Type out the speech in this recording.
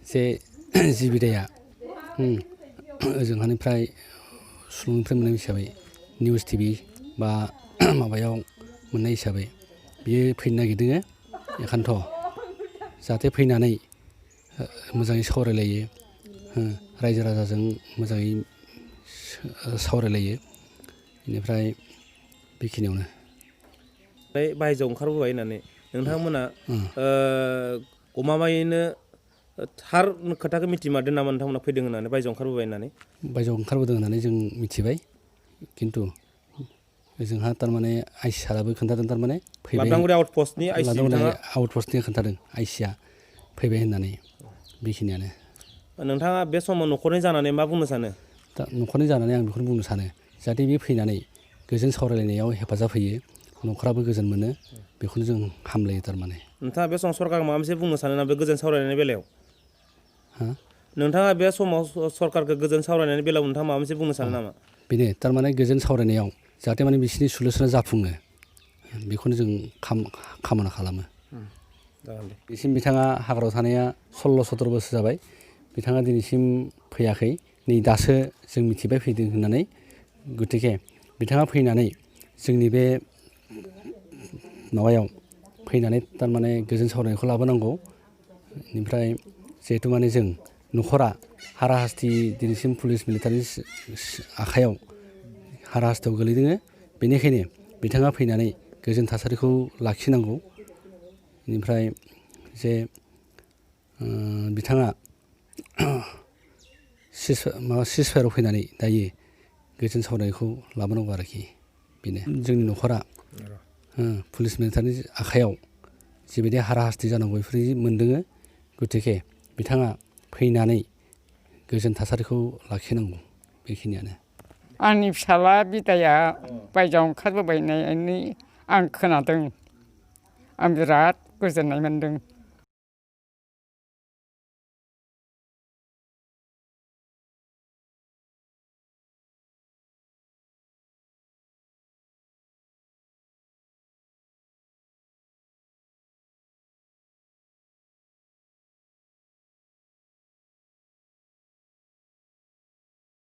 जे जि बिदाया ओजोंहानिफ्राय सुलुंनिफ्राय मोननाय हिसाबै निउस टिभि बा माबायाव मोननाय हिसाबै बियो फैनो नागिरदों एखानथ' जाहाथे फैनानै मोजाङै सावरायलायो रायजो राजाजों मोजाङै सावरायलायो बेनिफ्राय बेखिनियावनो बायजोआव ओंखारबोबाय होननानै नोंथांमोना गमामायैनो थार खोथाखौ मिथिमारदों नामा नोंथांमोना फैदों होननानै बायजोआव ओंखारबोबाय होननानै बायजोआव ओंखारबोदों होननानै जों मिथिबाय खिन्थु जोंहा थारमाने आइसि साराबो खोन्थादों थारमाने फैबाय लाबदांगुरि आउटपस्टनि आइसि बिथाङा आउटपस्टनि खोन्थादों आइसिया फैबाय होननानै बेखिनियानो नोंथाङा बे समाव न'खरनि जानानै मा बुंनो सानो दा न'खरनि जानानै आं बेखौनो बुंनो सानो जाहाथे बे फैनानै गोजोन सावरायलायनायाव हेफाजाब होयो न'खराबो गोजोन मोनो बेखौनो जों हामलायो थारमाने नोंथाङा बे समाव सरकारखौ माबा मोनसे बुंनो सानो ना बे गोजोन सावरायनायनि बेलायाव नोंथाङा बे समाव सरकारखौ गोजोन सावरायनायनि बेलायाव नोंथाङा माबा मोनसे बुंनो सानो नामा बेनो थारमाने गोजोन सावरायनायाव जाहाथे माने बिसोरनि सलुसना जाफुङो बेखौनो जों खामना खालामो बिसिम बिथाङा हाग्रायाव थानाया 16-17 बोसोर जाबाय बिथाङा दिनैसिम फैयाखै नै दासो जों मिथिबाय फैदों होननानै गतिके बिथाङा फैनानै जोंनि बे माबायाव फैनानै थारमाने गोजोन सावरायनायखौ लाबोनांगौ बेनिफ्राय जिहेथु माने जों न'खरा हाराहास्थि दिनैसिम पुलिस मिलिटारिनि आखायाव हाराहास्थियाव गोलैदों बेनिखायनो बिथाङा फैनानै गोजोन थासारिखौ लाखिनांगौ बेनिफ्राय जे बिथाङा सिजफायाराव फैनानै दायो गोजोन सावरायनायखौ लाबोनांगौ आरोखि बेनो जोंनि न'खरा पुलिस मिलिटारिनि आखायाव जिबायदि हाराहास्थि जानांगौ बेफोरबायदि मोनदों गतिके बिथाङा फैनानै गोजोन थासारिखौ लाखिनांगौ बेखिनियानो आंनि फिसाला बिदाया बायजोआव ओंखारबोबाय होननानै आं खोनादों आं बिराद गोजोननाय मोन्दों